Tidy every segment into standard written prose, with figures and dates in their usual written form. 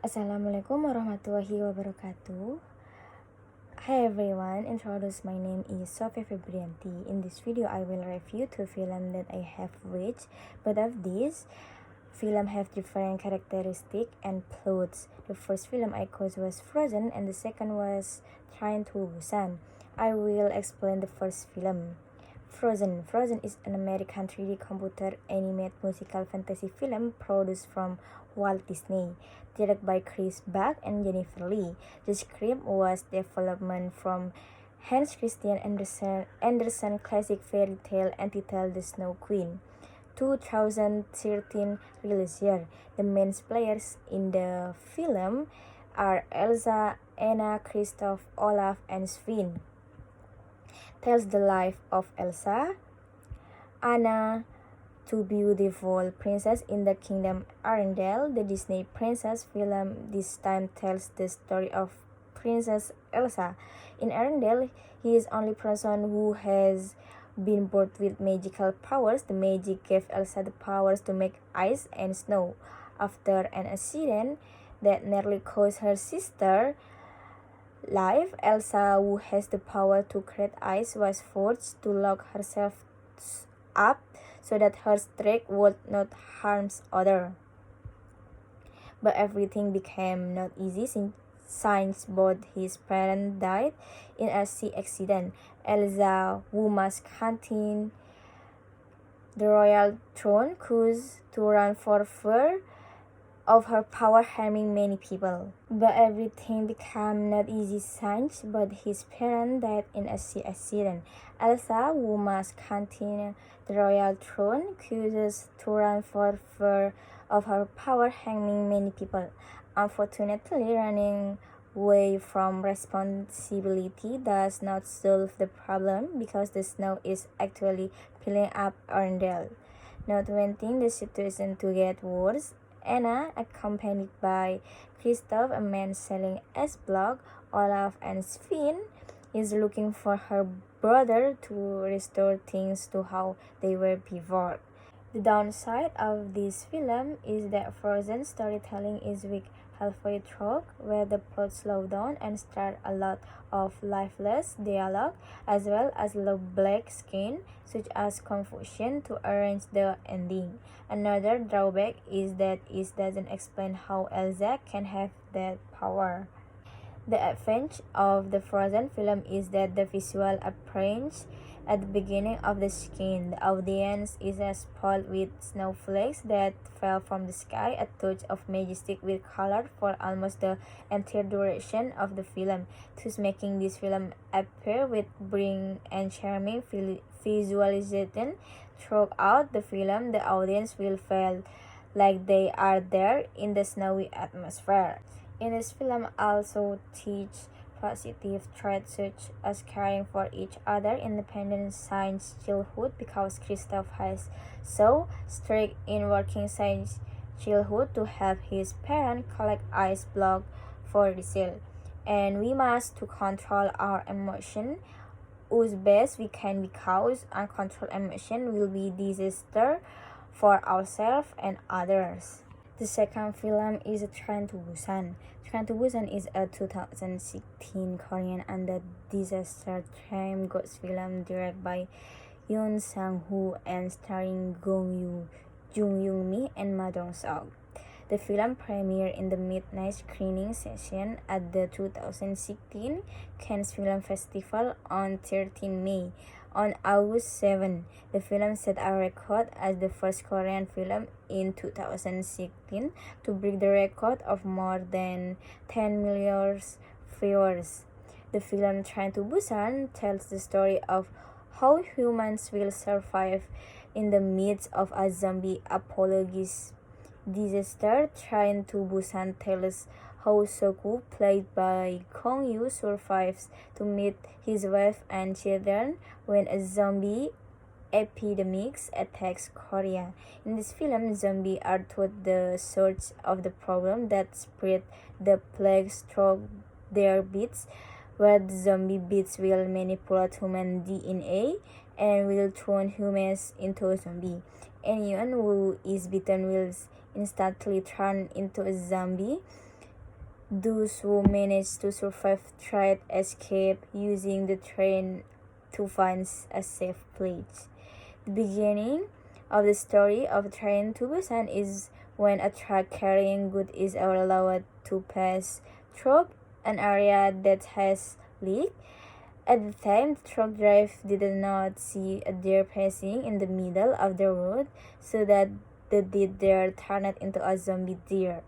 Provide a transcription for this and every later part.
Assalamualaikum warahmatullahi wabarakatuh. Hi everyone, my name is Sophie Febrianti. In this video, I will review two films that I have watched. Both of these films have different characteristics and plots. The first film I chose was Frozen and the second was Train to Busan. I will explain the first film. Frozen. Frozen is an American 3D computer animated musical fantasy film produced from Walt Disney, directed by Chris Buck and Jennifer Lee. The script was development from Hans Christian Andersen classic fairy tale entitled The Snow Queen. 2013 release year. The main players in the film are Elsa, Anna, Kristoff, Olaf, and Sven. Tells the life of Elsa, Anna, two beautiful princess in the kingdom Arendelle. The Disney princess film this time tells the story of Princess Elsa. In Arendelle, he is only person who has been born with magical powers. The magic gave Elsa the powers to make ice and snow. After an accident that nearly caused her sister life, Elsa, who has the power to create ice, was forced to lock herself up so that her strength would not harm others. But everything became not easy since both his parents died in a sea accident. Elsa, who must continue the royal throne, chose to run for fear of her power harming many people. But everything became not easy since both his parents died in a sea accident. Elsa, who must continue the royal throne, chooses to run for fear of her power harming many people. Unfortunately, running away from responsibility does not solve the problem because the snow is actually piling up Arendelle. Not wanting the situation to get worse, Anna, accompanied by Kristoff, a man selling ice block, Olaf, and Sven, is looking for her brother to restore things to how they were before. The downside of this film is that Frozen storytelling is weak halfway through, where the plot slows down and starts a lot of lifeless dialogue, as well as low black screen, such as confusion to arrange the ending. Another drawback is that it doesn't explain how Elsa can have that power. The advantage of the Frozen film is that the visual appearance at the beginning of the scene. The audience is spoiled with snowflakes that fell from the sky, a touch of majestic with color for almost the entire duration of the film, thus making this film appear with bring and charming visualization. Throughout the film, the audience will feel like they are there in the snowy atmosphere. In this film also teach positive traits such as caring for each other, independence since childhood because Kristoff has so strict in working since childhood to help his parents collect ice block for resale. And we must to control our emotion as best we can because uncontrolled emotion will be disaster for ourselves and others. The second film is Train to Busan. Train to Busan is a 2016 Korean and a disaster time ghost film directed by Yoon Sang-woo and starring Gong Yoo, Jung Young-mi, and Ma Dong-seok. The film premiered in the midnight screening session at the 2016 Cannes Film Festival on 13 May. On August 7, the film set a record as the first Korean film in 2016 to break the record of more than 10 million viewers. The film Train to Busan tells the story of how humans will survive in the midst of a zombie apocalypse disaster. Train to Busan tells how Soku, played by Kong Yu, survives to meet his wife and children when a zombie epidemic attacks Korea. In this film, zombies are thought the source of the problem that spread the plague through their bits, where the zombie bits will manipulate human DNA and will turn humans into a zombie. Anyone who is bitten will instantly turn into a zombie. Those who manage to survive try to escape using the train to find a safe place. The beginning of the story of Train to Busan is when a truck carrying goods is allowed to pass through an area that has leak. At the time, the truck driver did not see a deer passing in the middle of the road, so that the deer turned into a zombie deer.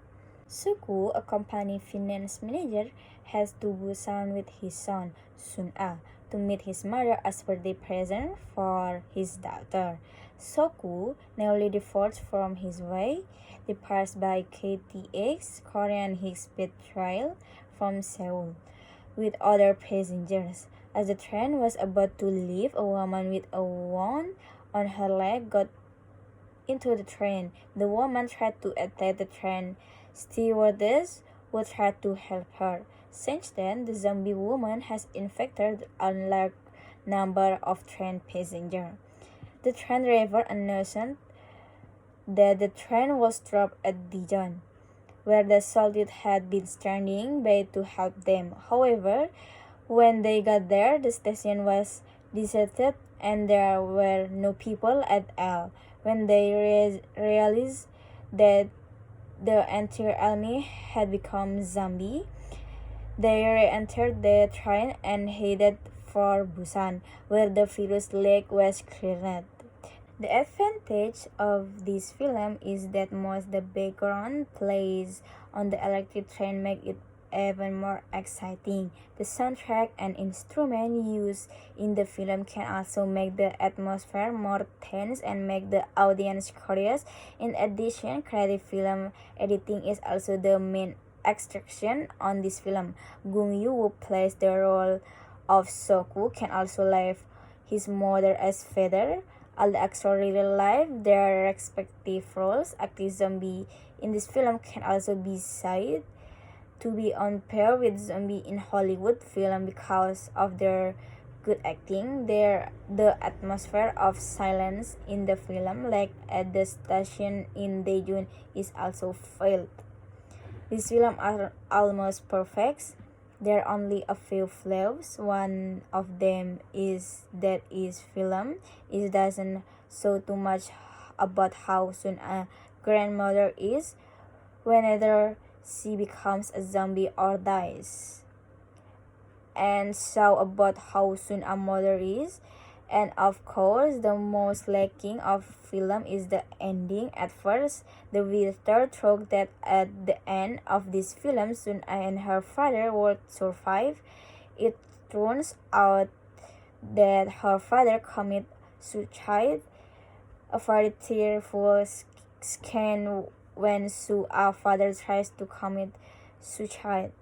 Suku, a company finance manager, heads to Busan with his son, Sun-a, to meet his mother as birthday present for his daughter. Soku, nearly divorced from his wife, departs by KTX, Korean High-Speed Rail, from Seoul, with other passengers. As the train was about to leave, a woman with a wound on her leg got into the train. The woman tried to attack the train stewardess, who tried to help her. Since then, the zombie woman has infected a large number of train passengers. The train driver announced that the train was stopped at Dijon, where the soldiers had been standing by to help them. However, when they got there, the station was deserted and there were no people at all. When they realized that the entire army had become zombie, they re-entered the train and headed for Busan, where the virus lake was cleared. The advantage of this film is that most the background plays on the electric train make it even more exciting. The soundtrack and instrument used in the film can also make the atmosphere more tense and make the audience curious. In addition, creative film editing is also the main attraction on this film. Gung Yu, who plays the role of Soku, can also leave his mother as father. All the actors really live their respective roles. Acting zombie in this film can also be said to be on par with zombie in Hollywood film because of their good acting. The atmosphere of silence in the film, like at the station in Daejeon, is also felt. These films are almost perfect. There are only a few flaws. One of them is that his film it doesn't show too much about how soon a grandmother is whenever she becomes a zombie or dies, and so about how soon a mother is. And of course, the most lacking of film is the ending. At first, the reader thought that at the end of this film, Sun and her father would survive. It turns out that her father committed suicide. A very tearful scene when Su's father tries to commit suicide.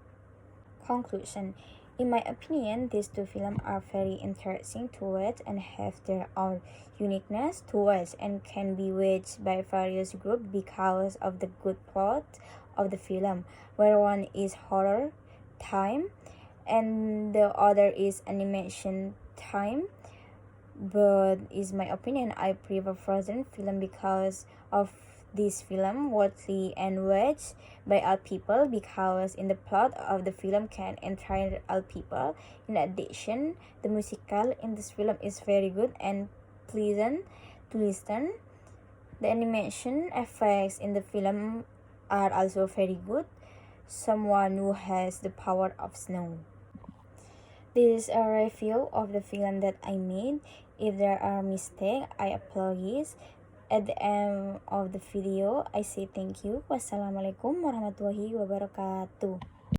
Conclusion. In my opinion, these two films are very interesting to watch and have their own uniqueness to watch and can be watched by various groups because of the good plot of the film, where one is horror time and the other is animation time. But is my opinion, I prefer Frozen film because of this film widely and watched by all people because in the plot of the film can entice all people. In addition, the musical in this film is very good and pleasant to listen. The animation effects in the film are also very good. Someone who has the power of snow. This is a review of the film that I made. If there are mistakes, I apologize. At the end of the video, I say thank you. Wassalamualaikum warahmatullahi wabarakatuh.